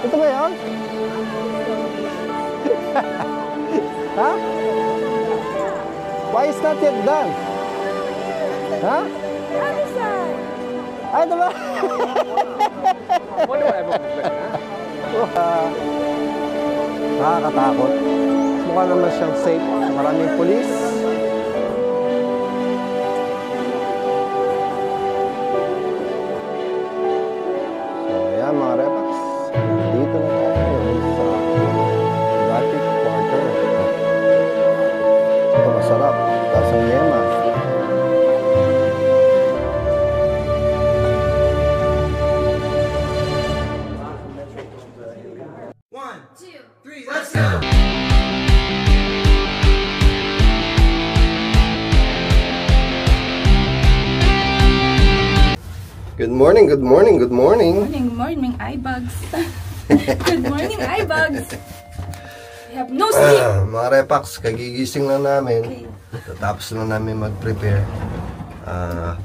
Ito ba yun? Ha? Why is not yet done? Ha? Ay, ito ba? Nakakatakot. Mukha naman siyang safe. Maraming pulis. So, ayan mga repax. Dito na tayo ngayon sa Gothic Quarter. Ito masarap. Tapos ang yema. Good morning, good morning, good morning. Good morning, iBugs. Good morning, iBugs. We have no sleep. Mga repax, kagigising lang namin. Tapos lang namin mag-prepare.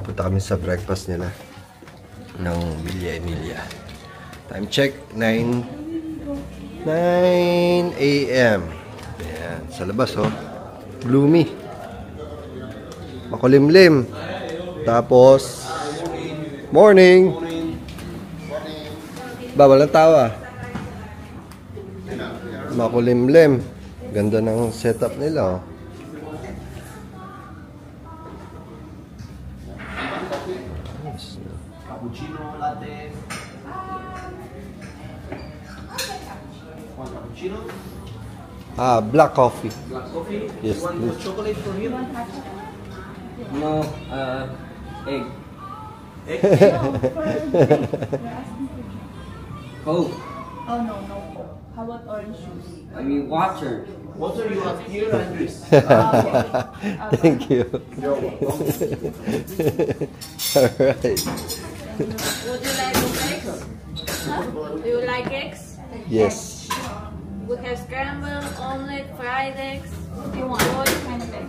Punta kami sa breakfast nila ng Villa Emilia. Time check, 9 a.m. Ayan, sa labas oh. Gloomy. Makulimlim. Tapos morning. Bawal ang tawa. Makulimlim. Ganda ng setup nila oh. Cappuccino, latte. One cappuccino. Black coffee. Black coffee. Yes, You want please. chocolate for him? No, egg. Egg? Coke. Oh no, no Coke. How about orange juice? I mean water. Water you have here and this. Thank you. Alright. Would you like eggs? Huh? Do you like eggs? Yes. We have scrambled, omelet, fried eggs. What do you want? What kind of egg?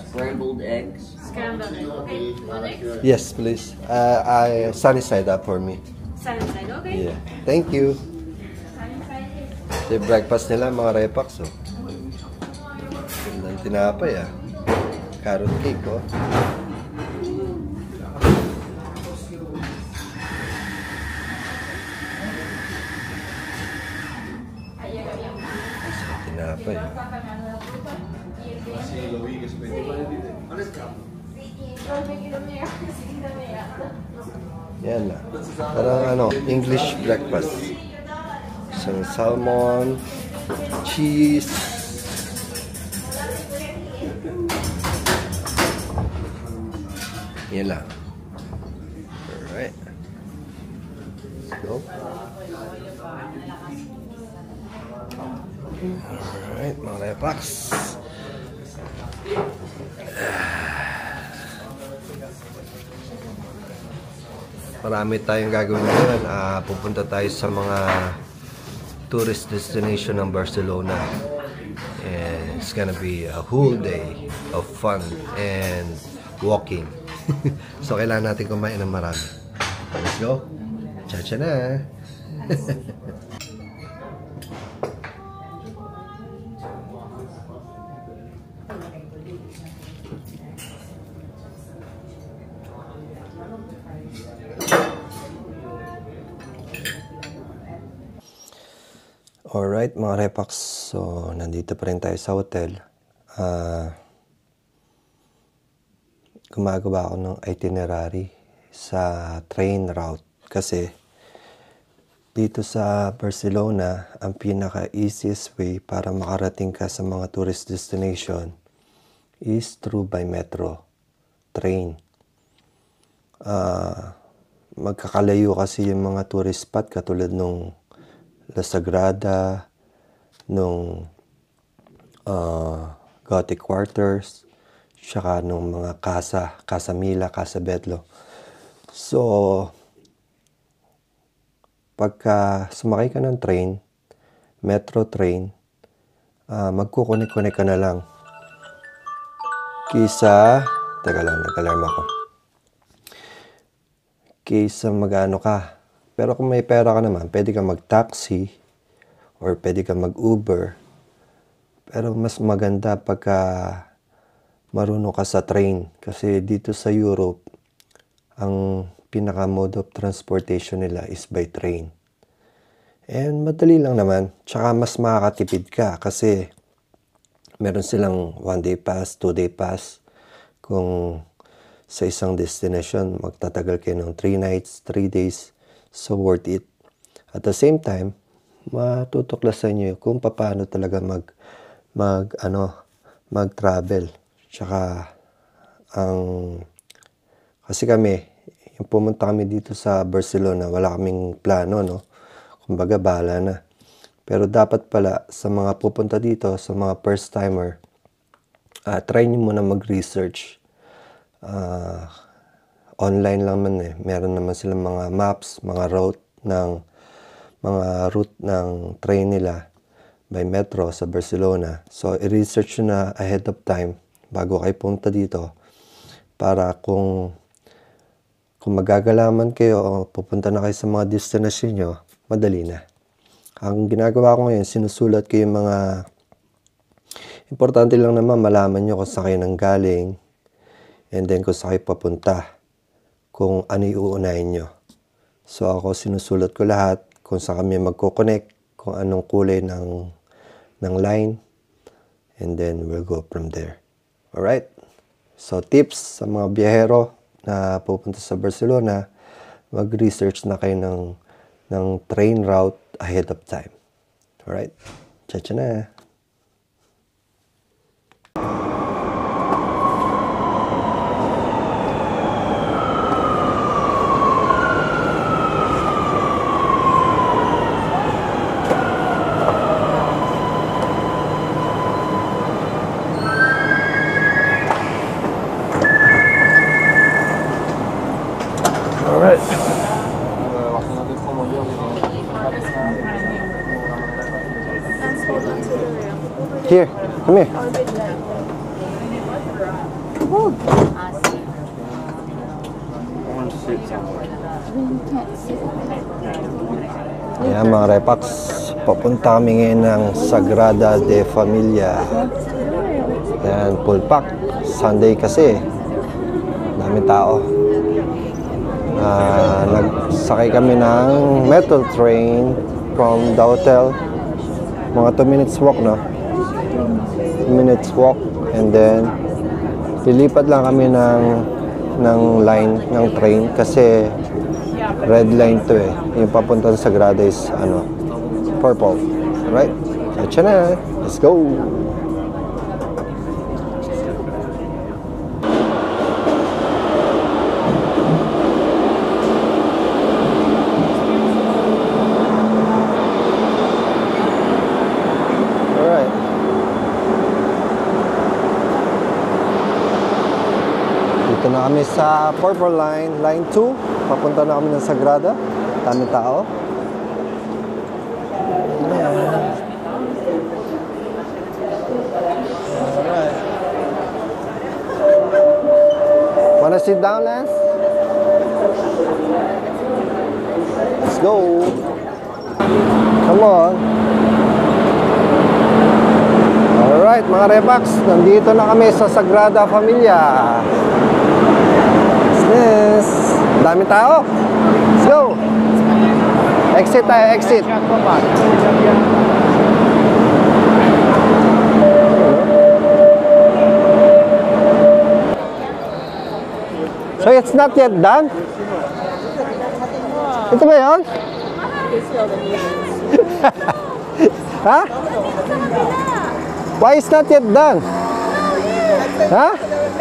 Scrambled eggs. Scrambled eggs, okay? You want eggs? Yes, please. Sunny side up for me. Sunny side, okay? Yeah. Thank you. Sunny side eggs. Yung breakfast nila, mga repax, oh. Gandang tinapay, ah. Carrot cake, oh. Tinapay. Yan na. Parang ano, English breakfast. Isang salmon, cheese. Yan lang. Alright. Let's go. Alright, mga repax. Marami tayong gagawin ngayon. Pupunta tayo sa mga tourist destination ng Barcelona. And it's gonna be a whole day of fun and walking. So, kailangan natin kumain ng marami. Let's go. Cha-cha na. Alright, mga repax. So, nandito pa rin tayo sa hotel. Gumagawa ako ng itinerary sa train route. Kasi, dito sa Barcelona, ang pinaka-easiest way para makarating ka sa mga tourist destination is through by metro train. Magkakalayo kasi yung mga tourist spot katulad nung La Sagrada, nung Gothic Quarters, tsaka nung mga Casa Mila, Casa Betlo. So, pagka sumakay ka ng train, metro train, magkukunik-kunik ka na lang. Kisa, teka lang, nag-alarm ako. Kaysa mag-ano ka, Pero kung may pera ka naman, pwede ka mag-taxi or pwede ka mag-Uber. Pero mas maganda pagka marunong ka sa train. Kasi dito sa Europe, ang pinaka-mode of transportation nila is by train. And madali lang naman. Tsaka mas makakatipid ka kasi meron silang 1-day pass, 2-day pass. Kung sa isang destination, magtatagal kayo ng 3 nights, 3 days. So, worth it. At the same time, matutuklasan nyo kung paano talaga mag-travel. Tsaka, kasi kami, yung pumunta kami dito sa Barcelona, wala kaming plano, no? Kumbaga, bahala na. Pero dapat pala, sa mga pupunta dito, sa mga first timer, try nyo muna mag-research. Online lang man eh. Meron naman silang mga maps, mga route ng train nila by metro sa Barcelona. So, i-research nyo na ahead of time bago kayo punta dito para kung magagalaman kayo o pupunta na kayo sa mga destination nyo, madali na. Ang ginagawa ko ngayon, sinusulat ko yung mga importante lang naman malaman nyo kung saan kayo nanggaling and then kung saan kayo papunta. Kung ano iuunahin nyo. So ako sinusulat ko lahat kung saan kami magko-connect, kung anong kulay ng line, and then we'll go from there. Alright? So tips sa mga biyahero na pupunta sa Barcelona, mag-research na kayo ng train route ahead of time. Alright? Chacha na! Alright. Here, come here. Ayan mga repax, papunta kami ngayon ng Sagrada de Familia. Ayan, full pack. Sunday kasi, daming tao. Nagsakay kami ng metro train from the hotel. Mga 2 minutes walk, no? 2 minutes walk. And then, lilipat lang kami ng line, ng train. Kasi, red line to eh. Yung papunta sa Sagrada is, purple. Alright? Catch na. Let's go! Dito na kami sa Purple Line, Line 2. Papunta na kami ng Sagrada. Daming tao. Alright. Wanna sit down, Lance? Let's go. Come on. Alright, mga Repax. Nandito na kami sa Sagrada Familia. Yes. Dami tao. Let's go. Exit tayo, exit. So it's not yet done? Ito ba yun? Ha? Why is not yet done? Ha?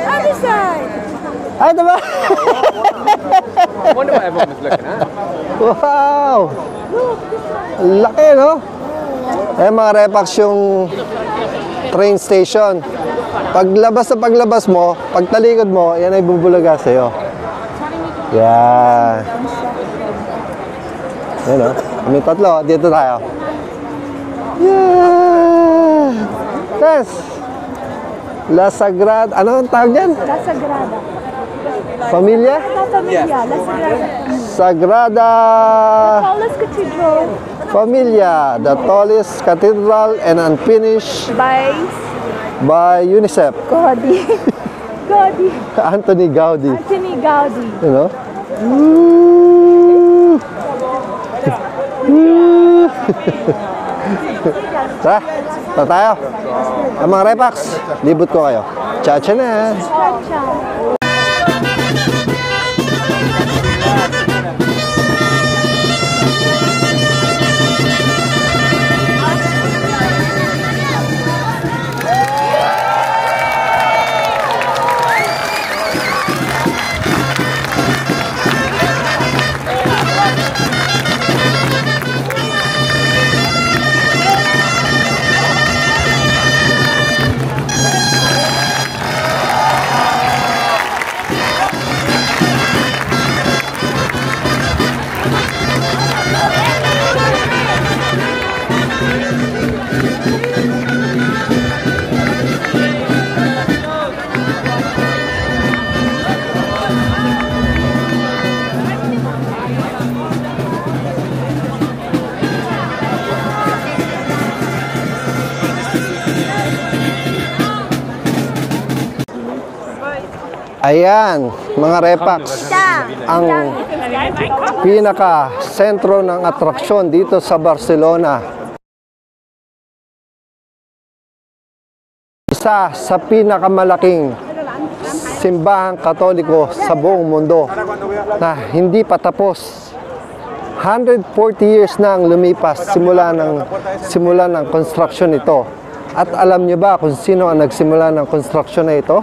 Other side. Ah, diba? I wonder what everyone was looking at. Wow! Laki, no? Eh, mga Repax yung train station. Paglabas mo, pagtalikod mo, yan ay bubulaga sa'yo. Yan. Yan, no? Kami tatlo, dito tayo. Yeah! Yes! La Sagrada. Ano ang tawag yan? La Sagrada. Familia? Familia, La Sagrada tallest cathedral Familia, the tallest cathedral and unfinished by UNICEF. Gaudi. Gaudi. Anthony Gaudi. Anthony Gaudi. You know? Woo! Woo! Tara, tayo. Ang mga Repax, libot ko kayo. Cha-cha na! Ayan, mga Repax, ang pinaka-sentro ng atraksyon dito sa Barcelona. Isa sa pinakamalaking simbahang Katoliko sa buong mundo na hindi pa tapos. 140 years na ang lumipas simula ng construction ito. At alam niyo ba kung sino ang nagsimula ng construction na ito?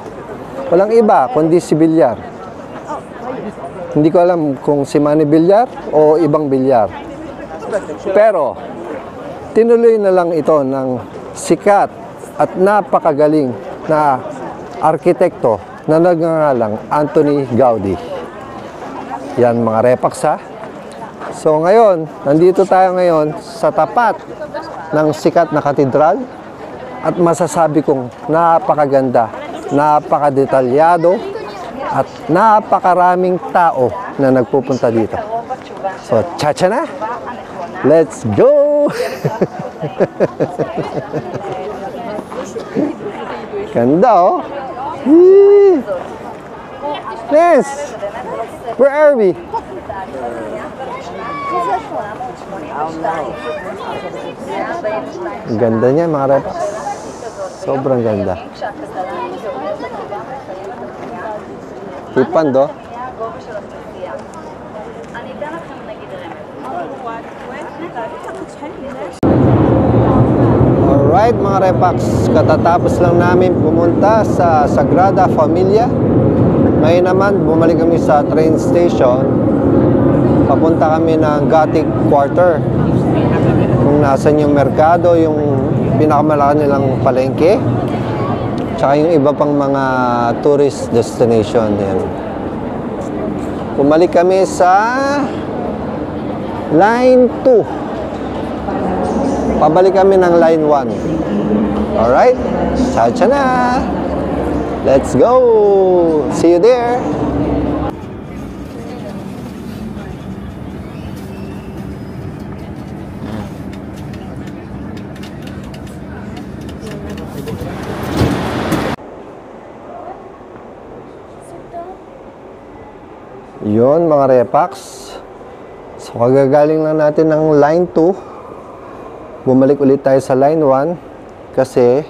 Walang iba kundi si Villar. Hindi ko alam kung si Manny Villar o ibang Villar. Pero tinuloy na lang ito ng sikat at napakagaling na arkitekto na nagngangalang Anthony Gaudi. Yan mga Repax ha. So ngayon, nandito tayo ngayon sa tapat ng sikat na katedral at masasabi kong napakaganda, napakadetalyado at napakaraming tao na nagpupunta dito. So, cha-cha na! Let's go! Ganda oh! Yee! Yes! Where are we? Ang ganda niya mga Repax. Sobrang ganda. Ipando. Alright mga Repax, katatapos lang namin pumunta sa Sagrada Familia. Ngayon naman, bumalik kami sa train station. Papunta kami ng Gothic Quarter. Kung nasan yung merkado, yung pinakamalaki nilang palengke. Tsaka yung iba pang mga tourist destination. Yan. Bumalik kami sa Line 2. Pabalik kami ng Line 1. Alright? Cha-cha na! Let's go! See you there! Yun mga Repax. So kagagaling lang natin ng Line 2. Bumalik ulit tayo sa Line 1 kasi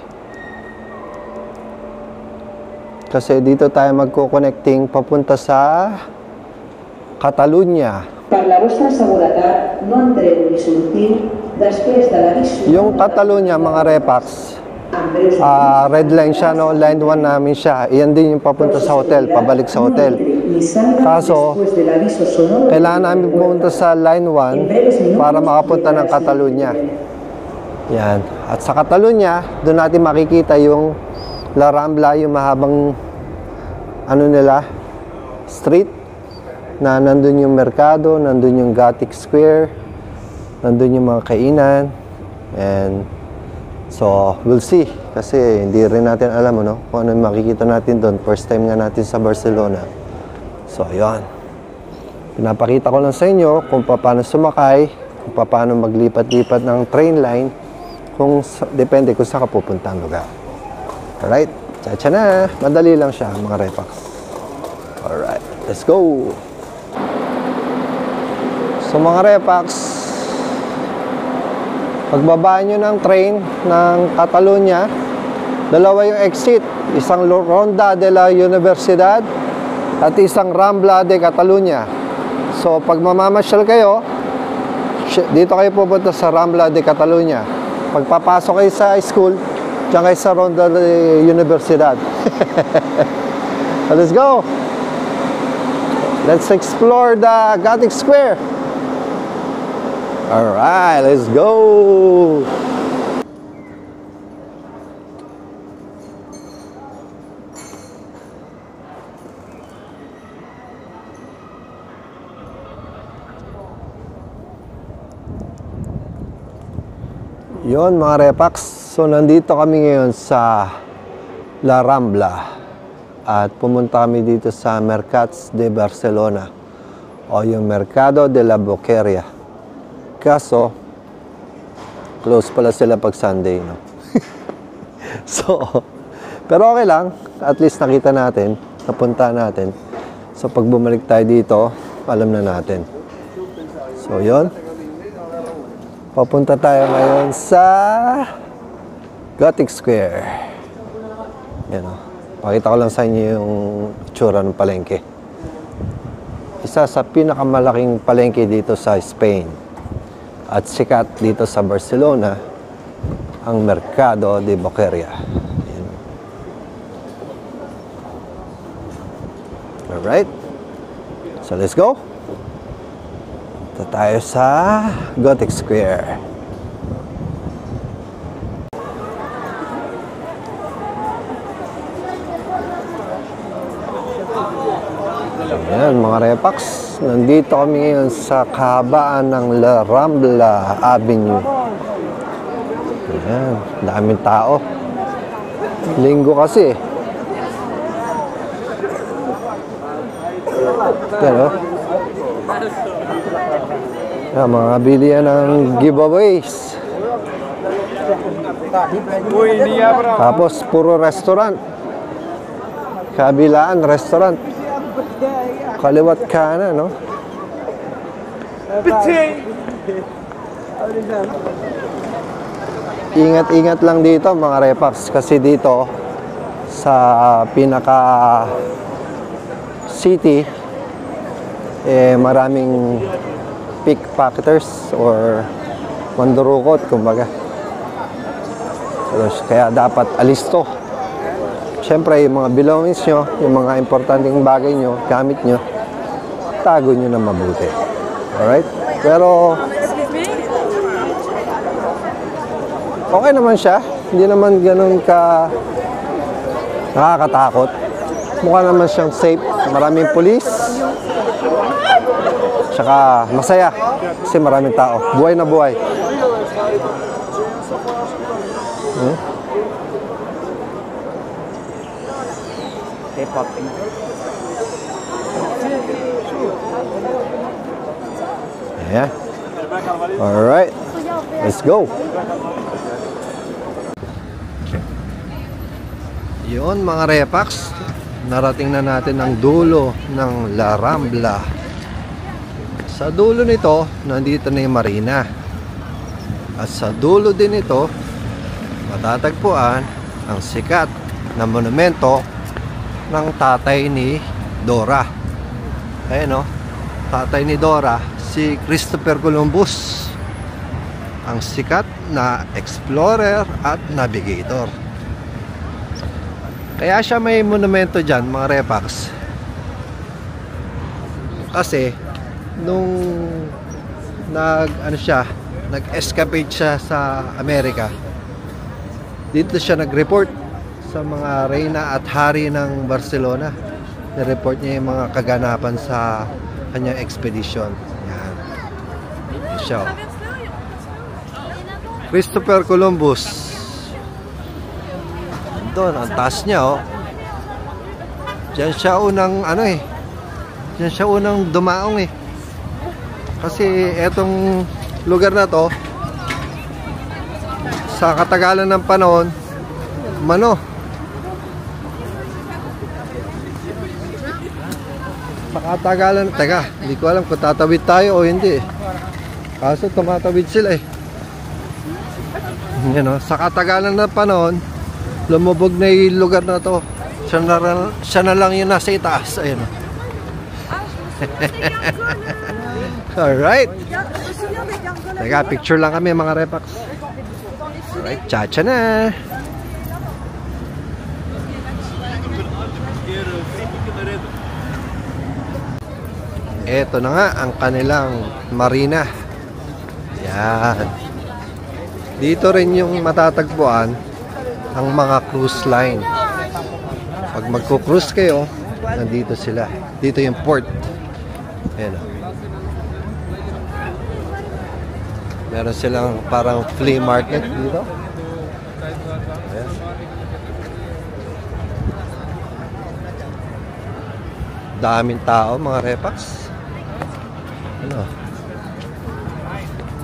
dito tayo magko-connecting papunta sa Catalunya. Per la vostra seguretat, no entreu ni sortiu després de l'aviso. Yung Catalunya mga Repax, red line siya, no? Line 1 namin siya. Iyan din yung papunta sa hotel, pabalik sa hotel. Kaso, kailangan namin pumunta sa Line 1 para makapunta ng Catalunya. Yan. At sa Catalunya, doon natin makikita yung La Rambla, yung mahabang street na nandun yung merkado, nandun yung Gothic Square, nandun yung mga kainan. And so, we'll see. Kasi hindi rin natin alam kung ano makikita natin doon. First time nga natin sa Barcelona. So, yun. Pinapakita ko lang sa inyo kung paano sumakay, kung paano maglipat-lipat ng train line, depende kung saan ka pupunta ang lugar. Alright, tsa na. Madali lang siya, mga Repax. Alright, let's go. So, mga Repax, pagbaba nyo ng train ng Catalonia, dalawa yung exit. Isang Ronda de la Universidad at isang Rambla de Catalunya. So, pag mamamasyal kayo, dito kayo pupunta sa Rambla de Catalunya. Pagpapasok kayo sa school, diyan kayo sa Ronda de Universidad. So, let's go! Let's explore the Gothic Square. Alright, let's go! Yon mga Repax, so nandito kami ngayon sa La Rambla at pumunta kami dito sa Mercats de Barcelona o yung Mercado de la Boqueria. Kaso, close pala sila pag Sunday, no? So, pero okay lang, at least nakita natin, napunta natin. So pag bumalik tayo dito, alam na natin. So yon. Papunta tayo ngayon sa Gothic Square. Yan o. Pakita ko lang sa inyo yung itsura ng palengke. Isa sa pinakamalaking palengke dito sa Spain. At sikat dito sa Barcelona, ang Mercado de Boqueria. Yan. Alright. So let's go. Ito tayo sa Gothic Square. Ayan mga Repax, nandito kami ngayon sa kahabaan ng La Rambla Avenue. Ayan, daming tao. Linggo kasi. Pero mga bilihan ng giveaways. Tapos puro restaurant. Kabilaan restaurant. Kaliwat kanan, no? Ingat-ingat lang dito mga Repax kasi dito sa pinaka city maraming pickpocketers or mandurukot, kumbaga. Kaya dapat alisto. Siyempre, yung mga belongings nyo, yung mga importanteng bagay nyo, gamit nyo, tago nyo na mabuti. Alright? Pero, okay naman siya. Hindi naman ganun ka nakakatakot. Mukha naman siyang safe. Maraming pulis. Tsaka masaya kasi maraming tao. Buhay na buhay. Yeah. Alright. Let's go. Yun mga Repax. Narating na natin ang dulo ng La Rambla. Sa dulo nito, nandito na yung marina. At sa dulo din ito, matatagpuan ang sikat na monumento ng tatay ni Dora. Ayan o, tatay ni Dora, si Christopher Columbus. Ang sikat na explorer at navigator. Kaya siya may monumento dyan, mga Repax. Kasi nung nag-escapade siya sa Amerika, dito siya nag-report sa mga reyna at hari ng Barcelona. Nireport niya yung mga kaganapan sa kanyang expedition. Yan. Yan siya. Christopher Columbus. Doon, ang taas niya, oh. Diyan siya unang, Diyan siya unang dumaong eh. Kasi etong lugar na to, sa katagalan ng panahon, sa katagalan, teka, hindi ko alam kung tatawid tayo o hindi eh. Kaso tumatawid sila eh. Yan o, sa katagalan ng panahon, lumubog na yung lugar na to. Siya na lang yung nasa itaas. Ayun o. Alright. Teka, picture lang kami mga repax. Alright, chacha na. Ito na nga ang kanilang marina. Yan. Dito rin yung matatagpuan ang mga cruise line. Pag magko-cruise kayo, nandito sila. Dito yung port. Ayan. Meron silang parang flea market dito. Ayan. Daming tao mga repax. Ano?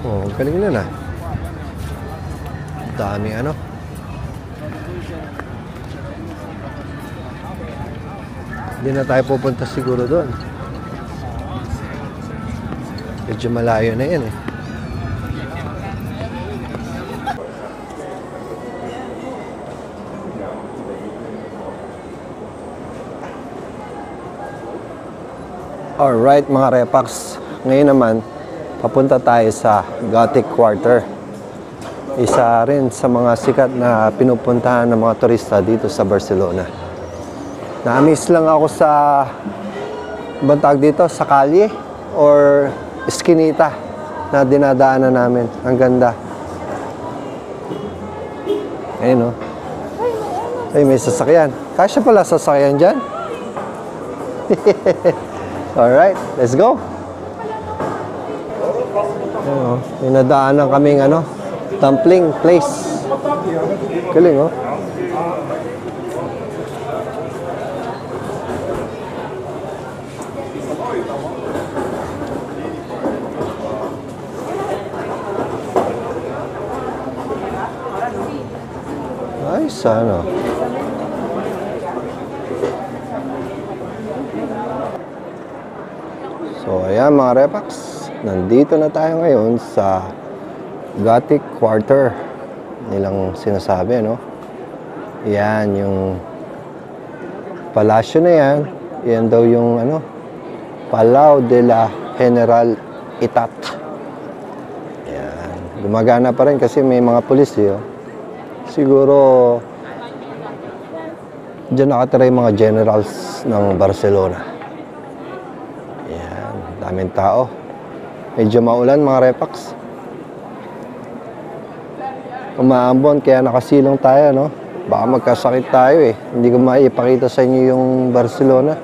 Oh, galing na na. Dami ano. Hindi na tayo pupunta siguro doon. Medyo malayo na yan eh. Alright mga repax, ngayon naman papunta tayo sa Gothic Quarter. Isa rin sa mga sikat na pinupuntahan ng mga turista dito sa Barcelona. Na-miss lang ako sa bantag dito, sa kalye or eskinita na dinadaanan namin. Ang ganda. Ayun o. Ay, may sasakyan. Kasya pala sasakyan dyan. Alright, let's go. Ayun, may nadaanan kaming ano, dumpling place. Galing oh. Ay, sana. So, ayan mga repax, nandito na tayo ngayon sa Gothic Quarter nilang sinasabi, no? Yan, yung palasyo na yan. Yan daw yung, ano, Palau de la General Itat. Yan. Gumagana pa rin kasi may mga pulis, oh. Siguro, dyan nakatira yung mga generals ng Barcelona. Yan, daming tao. Medyo maulan mga repax. Umaambon kaya nakasilong tayo, no? Baka magkasakit tayo eh. Hindi ko maipakita sa inyo yung Barcelona.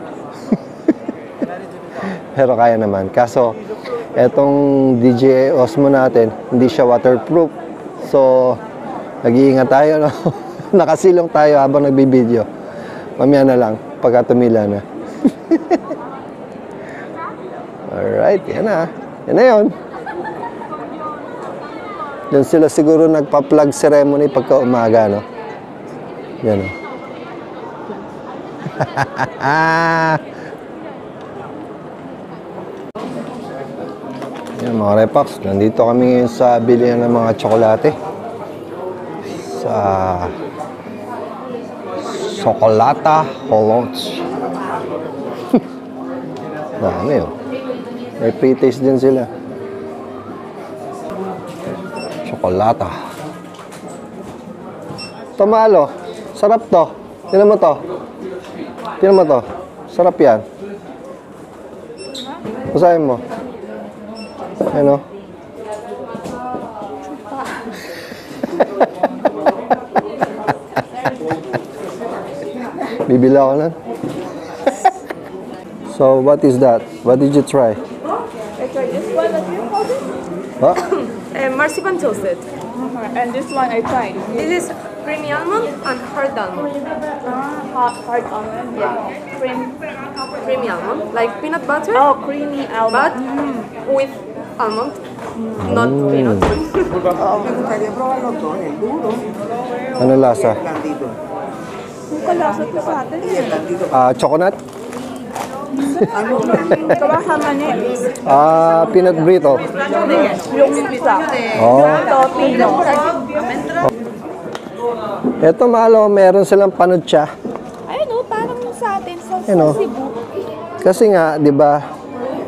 Pero kaya naman. Kaso, etong DJI Osmo natin, hindi siya waterproof. So, nag-iingat tayo, no? Nakasilong tayo habang nagbibideo. Mamaya na lang, pagka tumila na. Alright, yan na. Yan na yun. Diyan sila siguro nagpa-plug ceremony pagka umaga, no? Yan, no? Yan, mga repax. Nandito kami ngayon sa bilihan ng mga tsokolate. Sa Chocolata Hollands. Dami, oh. May pre-taste din sila. Chocolata. Tomalo. Sarap to. Tingnan mo to. Tingnan mo to. Sarap yan. Basahin mo. Ano? Bibila ako na. So, what is that? What did you try? I tried this one that you called it. What? Marzipan toasted. And this one I tried. This is creamy almond and hard almond. Hard almond. Yeah. Creamy almond, like peanut butter, Oh, creamy almond. but with almond, not peanut. Ano lasa? Yung kalasa ko sa atin. Coconut? Kawa ka mani. Peanut burrito. Yung isa. Oh. Topino. Ito malo, meron silang panutsa. Ayun o, parang yung sa atin sa Ano? Cebu. Kasi nga, di ba,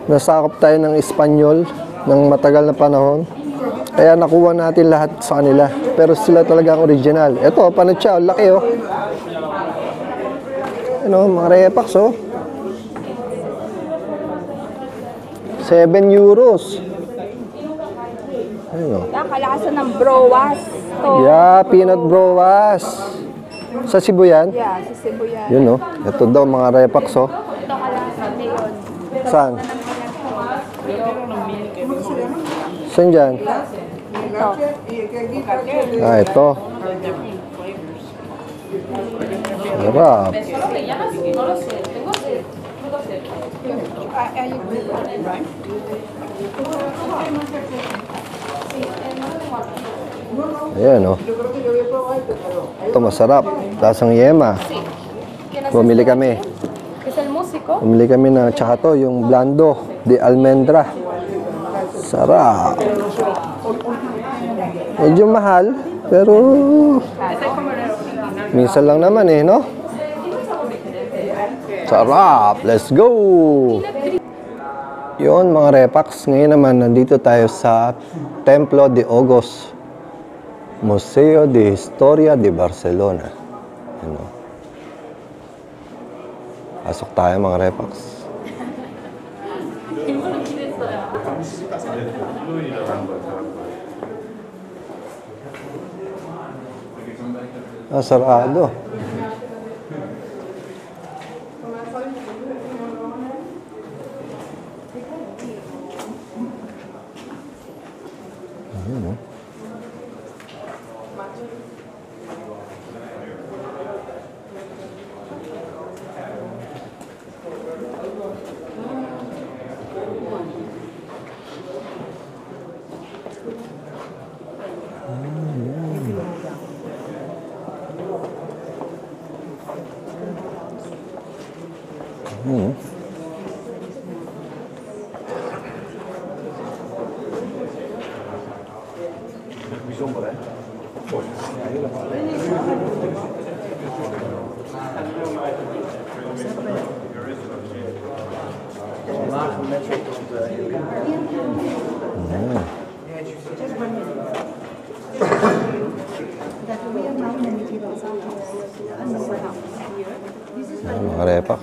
nasakop tayo ng Espanyol ng matagal na panahon. Kaya nakuha natin lahat sa kanila. Pero sila talaga ang original. Ito, panutsa, laki oh. Ano, mga repax oh. 7 euros. Ayun oh. Kalasa ng browas. To. Yeah, peanut browas. Sa Cebu yan? Yeah, sa Cebu yan. Yun oh. Ito daw mga repax oh. Ito kalasa ngayon. Saan? Saan dyan? Ito. Ito. Sarap. Ayan oh. Ito masarap. Lasang yema. Bumili kami. Es el músico. Bumili kami na tsaka to, yung blando de almendra. Sarap. Medyo mahal, pero minsan lang naman eh, no? Sarap! Let's go! Yun mga repax, ngayon naman nandito tayo sa Templo de Ogos, Museo de Historia de Barcelona. Ano? Pasok tayo mga repax. Sarado. Mga repax.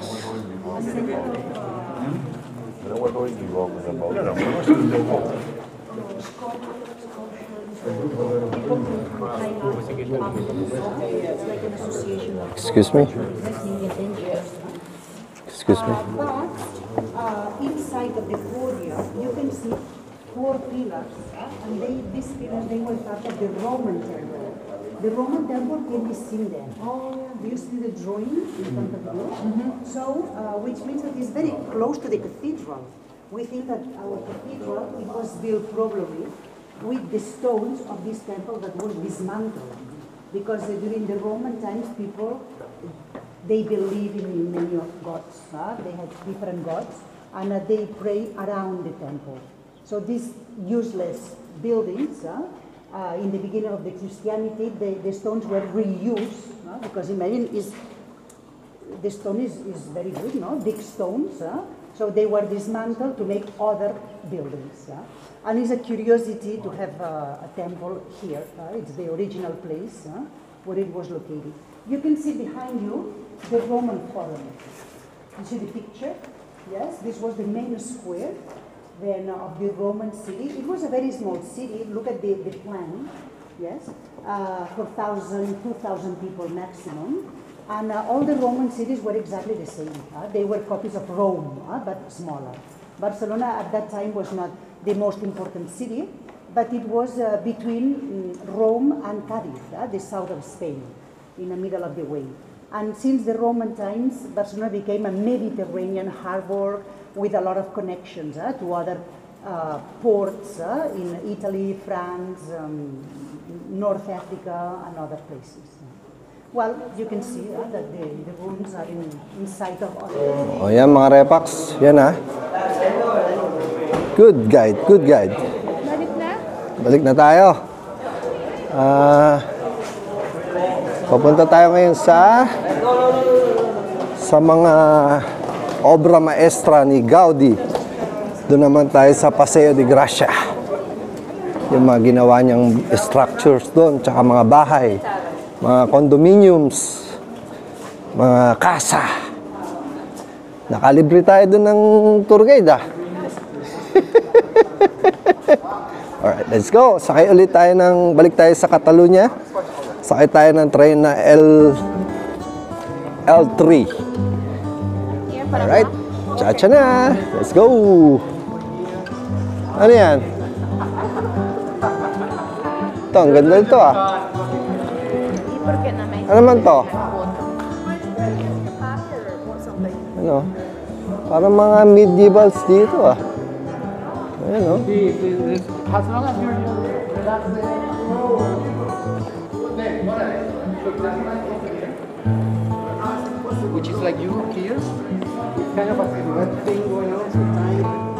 Excuse me? Excuse me? Inside of the podium, you can see 4 pillars, and these pillars, they were part of the Roman temple. The Roman temple can be seen there. Do you see the drawing in front of you? So, which means that it's very close to the cathedral. We think that our cathedral, it was built probably with the stones of this temple that was dismantled. Because during the Roman times, people, they believed in many of gods. They had different gods, and they pray around the temple. So these useless buildings, in the beginning of the Christianity, the stones were reused, because imagine, the stone is very good, no? Big stones, so they were dismantled to make other buildings. And it's a curiosity to have a temple here. It's the original place where it was located. You can see behind you the Roman Forum. You see the picture? Yes, this was the main square then of the Roman city. It was a very small city. Look at the plan. Yes, 4,000, 2,000 people maximum. And all the Roman cities were exactly the same. They were copies of Rome, but smaller. Barcelona at that time was not the most important city, but it was between Rome and Cadiz, the south of Spain, in the middle of the way. And since the Roman times, Barcelona became a Mediterranean harbor with a lot of connections to other ports in Italy, France, North Africa, and other places. Well, you can see that the rooms are in sight of us. O yan mga Repax, yan ha. Good guide, good guide. Balik na? Balik na tayo. Papunta tayo ngayon sa mga obra maestra ni Gaudi. Doon naman tayo sa Paseo de Gracia. Yung mga ginawa niyang structures doon, tsaka mga bahay, mga condominiums, mga kasa. Nakalibre tayo doon ng tour guide Alright, let's go. Sakay ulit tayo balik tayo sa Catalunya. Sakay tayo ng train na L3. Alright, chacha na. Let's go. Ano yan? Ito, ang ganda ito Ano naman to? Ano? Parang mga medievals dito Ayan As long as you're relaxing. Which is like Europe here. It's kind of a silhouette thing going on sometimes.